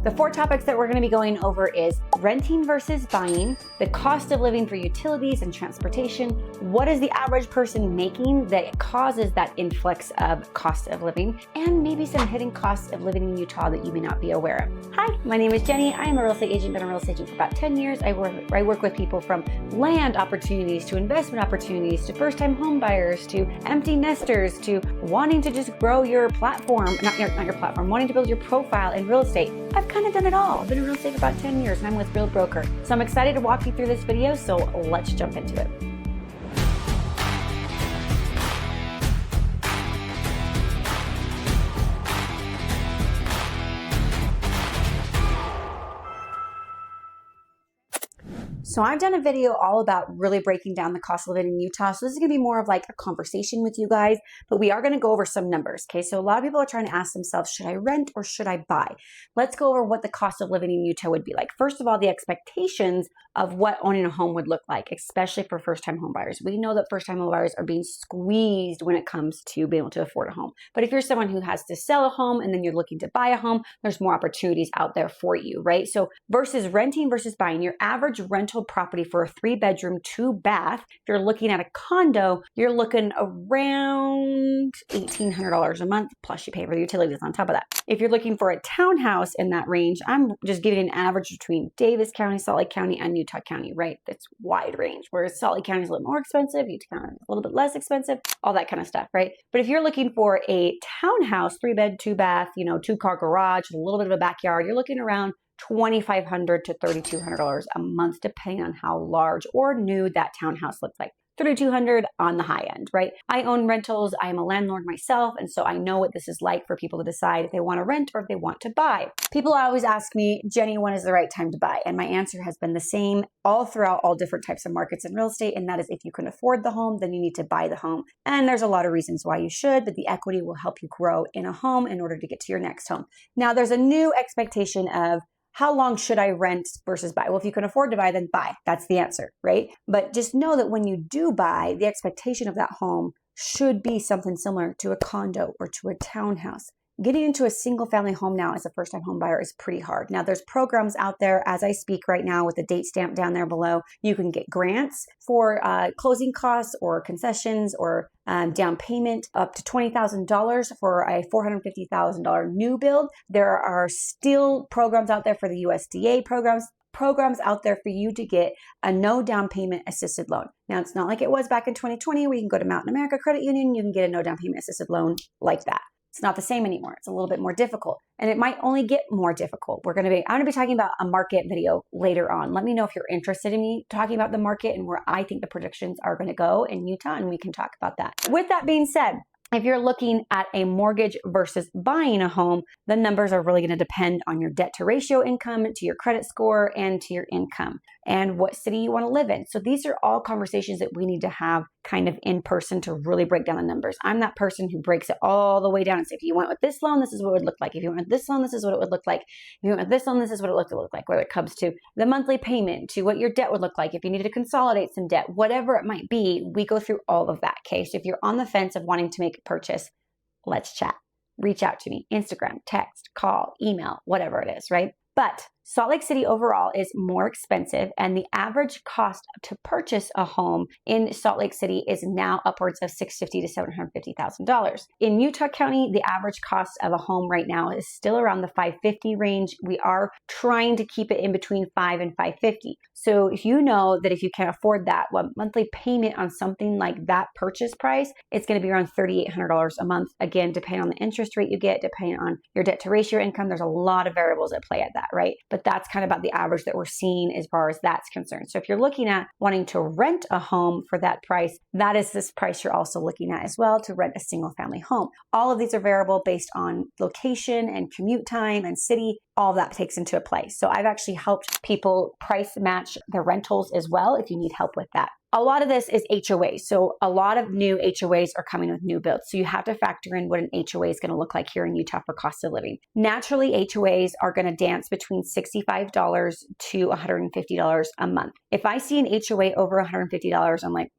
The 4 topics that we're going to be going over is renting versus buying, the cost of living for utilities and transportation, what is the average person making that causes that influx of cost of living, and maybe some hidden costs of living in Utah that you may not be aware of. Hi, my name is Jenny. I am a real estate agent, been a real estate agent for about 10 years. I work with people from land opportunities to investment opportunities to first-time home buyers to empty nesters to wanting to just grow your platform, not your platform, wanting to build your profile in real estate. I've kind of done it all. I've been in real estate for about 10 years and I'm with Real Broker. So I'm excited to walk you through this video, so let's jump into it. So I've done a video all about really breaking down the cost of living in Utah. So this is going to be more of like a conversation with you guys, but we are going to go over some numbers. Okay. So a lot of people are trying to ask themselves, should I rent or should I buy? Let's go over what the cost of living in Utah would be like. First of all, the expectations of what owning a home would look like, especially for first-time home buyers. We know that first-time home buyers are being squeezed when it comes to being able to afford a home. But if you're someone who has to sell a home and then you're looking to buy a home, there's more opportunities out there for you, right? So versus renting versus buying, your average rental property for a 3-bedroom, 2-bath, if you're looking at a condo, you're looking around $1,800 a month, plus you pay for the utilities on top of that. If you're looking for a townhouse in that range, I'm just giving an average between Davis County, Salt Lake County, and Utah County, right? That's wide range, whereas Salt Lake County is a little more expensive, Utah County is a little bit less expensive, all that kind of stuff, right? But if you're looking for a townhouse, 3-bed, 2-bath, 2-car garage, a little bit of a backyard, you're looking around $2,500 to $3,200 a month, depending on how large or new that townhouse looks like. $3,200 on the high end, right? I own rentals. I am a landlord myself. And so I know what this is like for people to decide if they want to rent or if they want to buy. People always ask me, Jenny, when is the right time to buy? And my answer has been the same all throughout all different types of markets in real estate. And that is, if you can afford the home, then you need to buy the home. And there's a lot of reasons why you should, but the equity will help you grow in a home in order to get to your next home. Now, there's a new expectation of how long should I rent versus buy? Well, if you can afford to buy, then buy. That's the answer, right? But just know that when you do buy, the expectation of that home should be something similar to a condo or to a townhouse. Getting into a single family home now as a first time home buyer is pretty hard. Now there's programs out there as I speak right now with the date stamp down there below. You can get grants for closing costs or concessions or down payment up to $20,000 for a $450,000 new build. There are still programs out there for the USDA programs out there for you to get a no down payment assisted loan. Now, it's not like it was back in 2020 where you can go to Mountain America Credit Union, you can get a no down payment assisted loan like that. It's not the same anymore. It's a little bit more difficult, and it might only get more difficult. I'm going to be talking about a market video later on. Let me know if you're interested in me talking about the market and where I think the predictions are going to go in Utah, and we can talk about that. With that being said, if you're looking at a mortgage versus buying a home, the numbers are really going to depend on your debt to ratio income, to your credit score, and to your income, and what city you want to live in. So these are all conversations that we need to have kind of in person to really break down the numbers. I'm that person who breaks it all the way down and says, if you went with this loan, this is what it would look like. If you went with this loan, this is what it would look like. If you went with this loan, this is what it would look like, whether it comes to the monthly payment, to what your debt would look like. If you needed to consolidate some debt, whatever it might be, we go through all of that. Okay. So if you're on the fence of wanting to make a purchase, let's chat. Reach out to me, Instagram, text, call, email, whatever it is, right? But Salt Lake City overall is more expensive, and the average cost to purchase a home in Salt Lake City is now upwards of $650,000 to $750,000. In Utah County, the average cost of a home right now is still around the $550,000 range. We are trying to keep it in between $500,000 and $550,000. So if you know that if you can afford that, what monthly payment on something like that purchase price, it's going to be around $3,800 a month. Again, depending on the interest rate you get, depending on your debt to ratio income, there's a lot of variables at play at that, right? But that's kind of about the average that we're seeing as far as that's concerned. So if you're looking at wanting to rent a home for that price, that is this price you're also looking at as well to rent a single family home. All of these are variable based on location and commute time and city. All of that takes into play. So I've actually helped people price match their rentals as well if you need help with that. A lot of this is HOA. So a lot of new HOAs are coming with new builds. So you have to factor in what an HOA is going to look like here in Utah for cost of living. Naturally, HOAs are going to dance between $65 to $150 a month. If I see an HOA over $150, I'm like,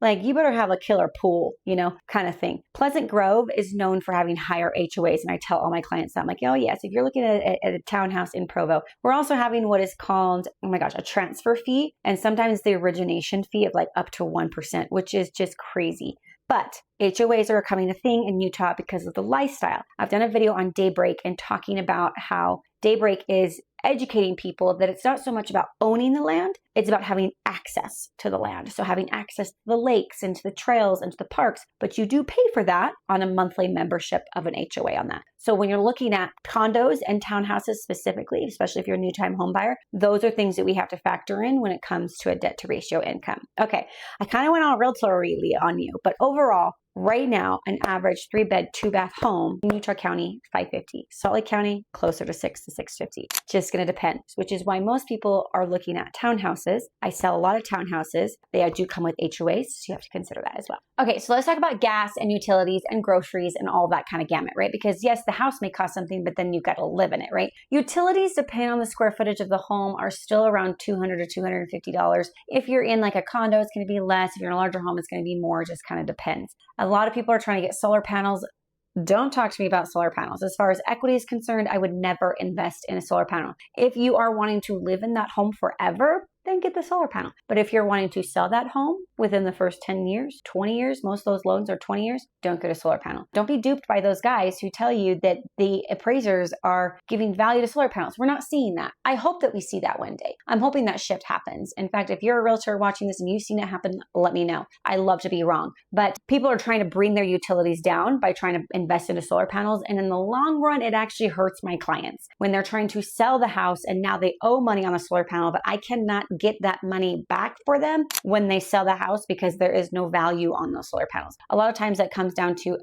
like you better have a killer pool, you know, kind of thing. Pleasant Grove is known for having higher HOAs. And I tell all my clients that I'm like, oh yes, if you're looking at a townhouse in Provo, we're also having what is called, oh my gosh, a transfer fee. And sometimes the origination fee of like up to 1%, which is just crazy. But HOAs are becoming a thing in Utah because of the lifestyle. I've done a video on Daybreak and talking about how Daybreak is educating people that it's not so much about owning the land, it's about having access to the land. So having access to the lakes and to the trails and to the parks, but you do pay for that on a monthly membership of an HOA on that. So when you're looking at condos and townhouses specifically, especially if you're a new time home buyer, those are things that we have to factor in when it comes to a debt to ratio income. Okay, I kind of went on Realtor on you, but overall, right now, an average 3-bed, 2-bath home in Utah County, $550. Salt Lake County, closer to $600 to $650. Just going to depend, which is why most people are looking at townhouses. I sell a lot of townhouses. They do come with HOAs, so you have to consider that as well. Okay, so let's talk about gas and utilities and groceries and all that kind of gamut, right? Because yes, the house may cost something, but then you've got to live in it, right? Utilities, depending on the square footage of the home, are still around $200 to $250. If you're in like a condo, it's going to be less. If you're in a larger home, it's going to be more. It just kind of depends. A lot of people are trying to get solar panels. Don't talk to me about solar panels. As far as equity is concerned, I would never invest in a solar panel. If you are wanting to live in that home forever, then get the solar panel. But if you're wanting to sell that home within the first 10 years, 20 years, most of those loans are 20 years, don't get a solar panel. Don't be duped by those guys who tell you that the appraisers are giving value to solar panels. We're not seeing that. I hope that we see that one day. I'm hoping that shift happens. In fact, if you're a realtor watching this and you've seen it happen, let me know. I love to be wrong. But people are trying to bring their utilities down by trying to invest into solar panels. And in the long run, it actually hurts my clients when they're trying to sell the house and now they owe money on a solar panel, but I cannot get that money back for them when they sell the house because there is no value on those solar panels. A lot of times that comes down to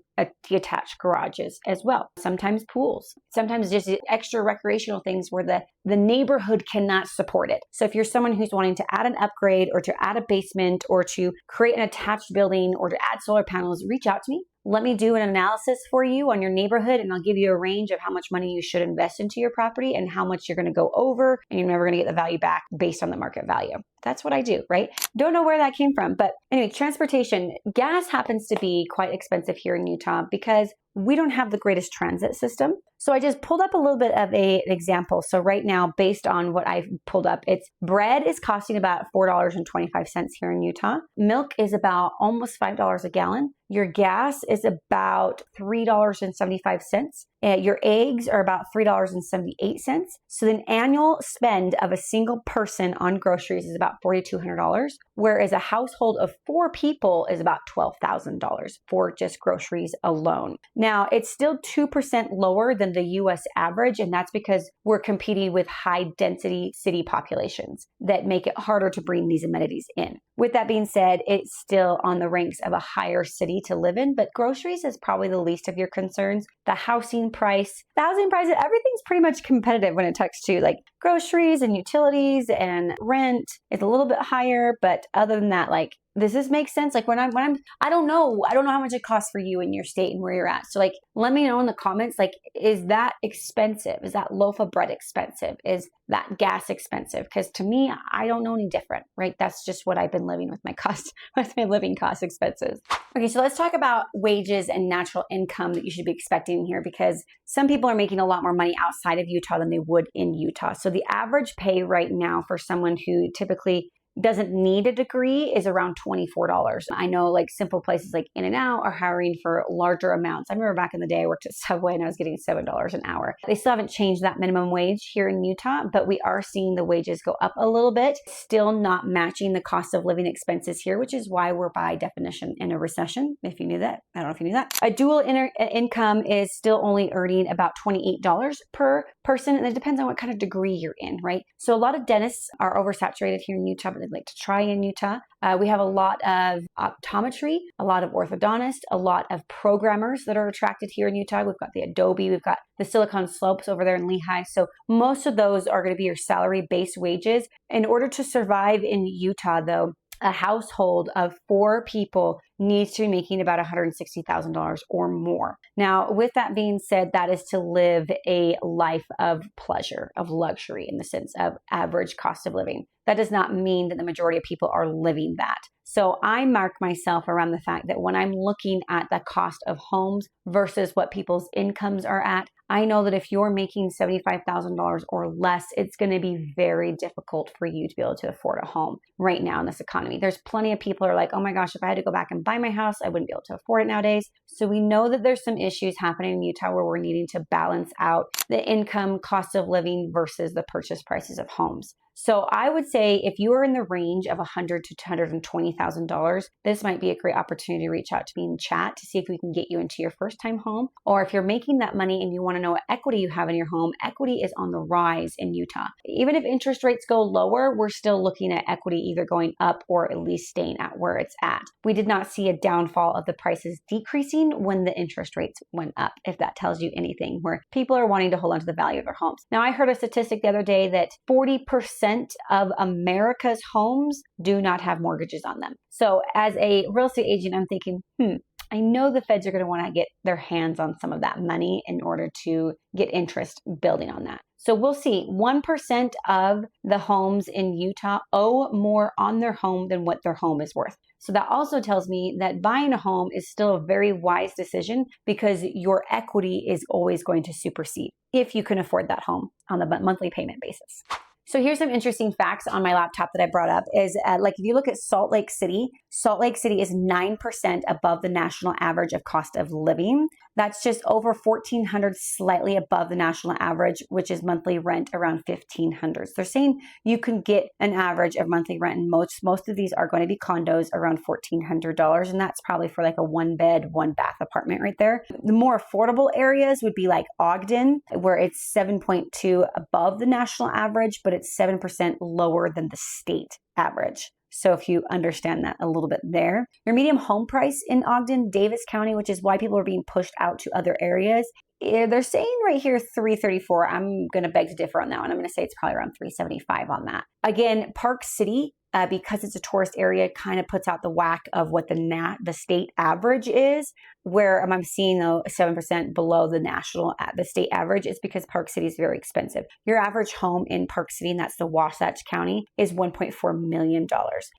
detached garages as well. Sometimes pools, sometimes just extra recreational things where the neighborhood cannot support it. So if you're someone who's wanting to add an upgrade or to add a basement or to create an attached building or to add solar panels, reach out to me. Let me do an analysis for you on your neighborhood and I'll give you a range of how much money you should invest into your property and how much you're going to go over and you're never going to get the value back based on the market value. That's what I do, right? Don't know where that came from. But anyway, transportation. Gas happens to be quite expensive here in Utah because we don't have the greatest transit system. So I just pulled up a little bit of an example. So right now, based on what I've pulled up, it's bread is costing about $4.25 here in Utah. Milk is about almost $5 a gallon. Your gas is about $3.75. Your eggs are about $3.78. So the annual spend of a single person on groceries is about $4,200, whereas a household of 4 people is about $12,000 for just groceries alone. Now, it's still 2% lower than the US average, and that's because we're competing with high density city populations that make it harder to bring these amenities in. With that being said, it's still on the ranks of a higher city to live in, but groceries is probably the least of your concerns. The housing price, housing prices, everything's pretty much competitive when it comes to like groceries and utilities and rent. It's a little bit higher, but other than that, like, does this make sense? Like I don't know how much it costs for you in your state and where you're at. So like, let me know in the comments, like, is that expensive? Is that loaf of bread expensive? Is that gas expensive? Because to me, I don't know any different, right? That's just what I've been living with with my living cost expenses. Okay, so let's talk about wages and natural income that you should be expecting here because some people are making a lot more money outside of Utah than they would in Utah. So the average pay right now for someone who typically doesn't need a degree is around $24. I know like simple places like In-N-Out are hiring for larger amounts. I remember back in the day I worked at Subway and I was getting $7 an hour. They still haven't changed that minimum wage here in Utah, but we are seeing the wages go up a little bit, still not matching the cost of living expenses here, which is why we're by definition in a recession. If you knew that, I don't know if you knew that. A dual income is still only earning about $28 per person, and it depends on what kind of degree you're in, right? So a lot of dentists are oversaturated here in Utah, but they'd like to try in Utah. We have a lot of optometry, a lot of orthodontists, a lot of programmers that are attracted here in Utah. We've got the Adobe, we've got the Silicon Slopes over there in Lehi. So most of those are going to be your salary-based wages. In order to survive in Utah, though, a household of 4 people, needs to be making about $160,000 or more. Now, with that being said, that is to live a life of pleasure, of luxury in the sense of average cost of living. That does not mean that the majority of people are living that. So I mark myself around the fact that when I'm looking at the cost of homes versus what people's incomes are at, I know that if you're making $75,000 or less, it's going to be very difficult for you to be able to afford a home right now in this economy. There's plenty of people who are like, oh my gosh, if I had to go back and buy my house, I wouldn't be able to afford it nowadays. So we know that there's some issues happening in Utah where we're needing to balance out the income, cost of living versus the purchase prices of homes. So I would say if you are in the range of $100,000 to $220,000, this might be a great opportunity to reach out to me in chat to see if we can get you into your first time home. Or if you're making that money and you want to know what equity you have in your home, equity is on the rise in Utah. Even if interest rates go lower, we're still looking at equity either going up or at least staying at where it's at. We did not see a downfall of the prices decreasing when the interest rates went up, if that tells you anything, where people are wanting to hold on to the value of their homes. Now, I heard a statistic the other day that 40% of America's homes do not have mortgages on them. So as a real estate agent, I'm thinking, I know the feds are going to want to get their hands on some of that money in order to get interest building on that. So we'll see. 1% of the homes in Utah owe more on their home than what their home is worth. So that also tells me that buying a home is still a very wise decision because your equity is always going to supersede if you can afford that home on the monthly payment basis. So here's some interesting facts on my laptop that I brought up is like if you look at Salt Lake City is 9% above the national average of cost of living. That's just over $1,400, slightly above the national average, which is monthly rent around $1,500. So they're saying you can get an average of monthly rent, and most of these are going to be condos around $1,400, and that's probably for like a 1-bed, 1-bath apartment right there. The more affordable areas would be like Ogden, where it's 7.2 above the national average, but it's 7% lower than the state average. So if you understand that a little bit there. Your medium home price in Ogden, Davis County, which is why people are being pushed out to other areas, they're saying right here $334. I'm going to beg to differ on that one. I'm going to say it's probably around $375 on that. Again, Park City, because it's a tourist area, kind of puts out the whack of what the state average is, where I'm seeing though 7% below the state average. It's because Park City is very expensive. Your average home in Park City, and that's the Wasatch County, is $1.4 million.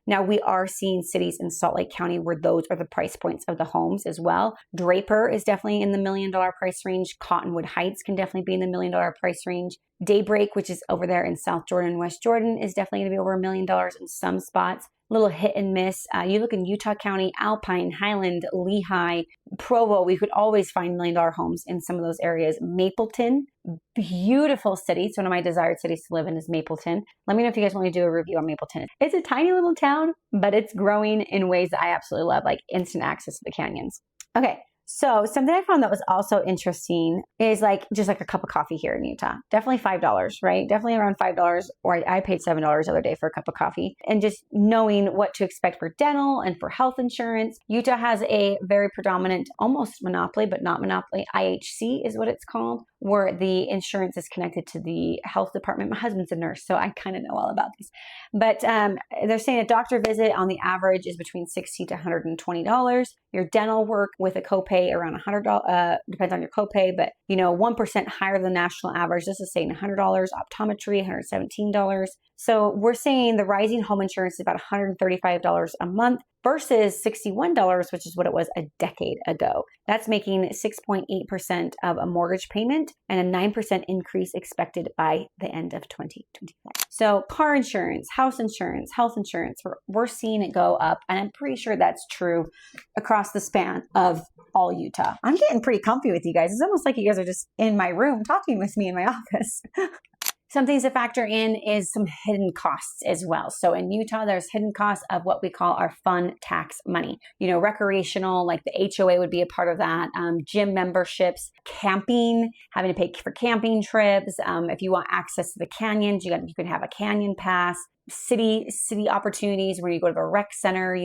Now we are seeing cities in Salt Lake County where those are the price points of the homes as well. Draper is definitely in the $1 million price range. Cottonwood Heights can definitely be in the $1 million price range. Daybreak, which is over there in South Jordan, West Jordan, is definitely going to be over $1 million in some spots. Little hit and miss. You look in Utah County, Alpine, Highland, Lehi, Provo, we could always find $1 million homes in some of those areas. Mapleton, beautiful city. So one of my desired cities to live in is Mapleton. Let me know if you guys want me to do a review on Mapleton. It's a tiny little town, but it's growing in ways that I absolutely love, like instant access to the canyons. Okay. So something I found that was also interesting is just like a cup of coffee here in Utah. Definitely $5, right? Definitely around $5, or I paid $7 the other day for a cup of coffee. And just knowing what to expect for dental and for health insurance. Utah has a very predominant, almost monopoly, but not monopoly. IHC is what it's called, where the insurance is connected to the health department. My husband's a nurse, so I kind of know all about this. But they're saying a doctor visit on the average is between $60 to $120. Your dental work with a copay around $100, depends on your copay, but 1% higher than national average. This is saying $100. Optometry, $117. So we're saying the rising home insurance is about $135 a month versus $61, which is what it was a decade ago. That's making 6.8% of a mortgage payment and a 9% increase expected by the end of 2025. So car insurance, house insurance, health insurance, we're seeing it go up. And I'm pretty sure that's true across the span of all Utah. I'm getting pretty comfy with you guys. It's almost like you guys are just in my room talking with me in my office. Some things to factor in is some hidden costs as well. So in Utah, there's hidden costs of what we call our fun tax money. Recreational, like the HOA would be a part of that. Gym memberships, camping, having to pay for camping trips. If you want access to the canyons, you can have a canyon pass. city opportunities where you go to the rec center,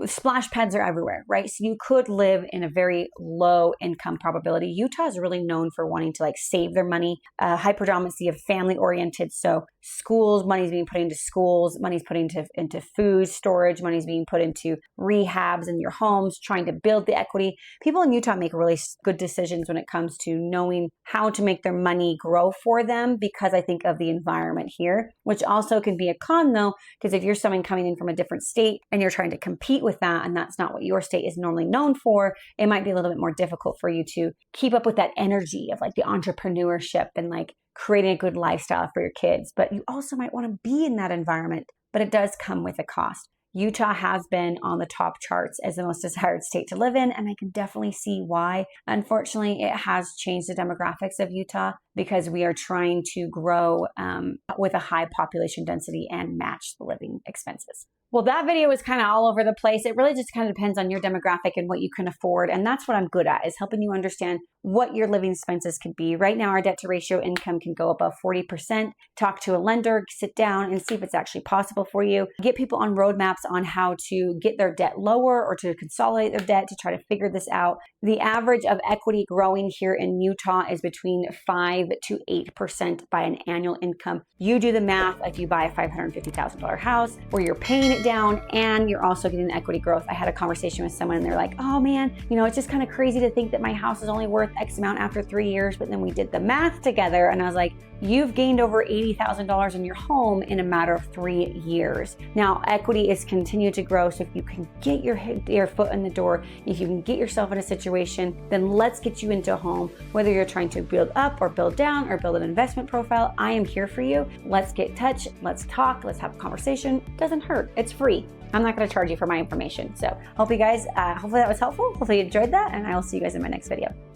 splash pads are everywhere, right? So you could live in a very low income probability. Utah is really known for wanting to save their money, high predominancy of family oriented. So schools, money's being put into schools, money's put into food storage, money's being put into rehabs in your homes, trying to build the equity. People in Utah make really good decisions when it comes to knowing how to make their money grow for them, because I think of the environment here, which also can be a con though, because if you're someone coming in from a different state and you're trying to compete with that, and that's not what your state is normally known for, it might be a little bit more difficult for you to keep up with that energy of the entrepreneurship and creating a good lifestyle for your kids. But you also might want to be in that environment, but it does come with a cost. Utah has been on the top charts as the most desired state to live in, and I can definitely see why. Unfortunately, it has changed the demographics of Utah because we are trying to grow with a high population density and match the living expenses. Well, that video is kind of all over the place. It really just kind of depends on your demographic and what you can afford. And that's what I'm good at, is helping you understand what your living expenses could be. Right now, our debt to ratio income can go above 40%. Talk to a lender, sit down and see if it's actually possible for you. Get people on roadmaps on how to get their debt lower or to consolidate their debt to try to figure this out. The average of equity growing here in Utah is between 5 to 8% by an annual income. You do the math. If you buy a $550,000 house where you're paying it down and you're also getting the equity growth. I had a conversation with someone and they're like, oh man, it's just kind of crazy to think that my house is only worth X amount after 3 years. But then we did the math together and I was like, you've gained over $80,000 in your home in a matter of 3 years. Now, equity is continued to grow. So if you can get your foot in the door, if you can get yourself in a situation, then let's get you into a home. Whether you're trying to build up or build down or build an investment profile, I am here for you. Let's get in touch. Let's talk. Let's have a conversation. It doesn't hurt. It's free. I'm not going to charge you for my information. So hope you guys, hopefully that was helpful. Hopefully you enjoyed that. And I will see you guys in my next video.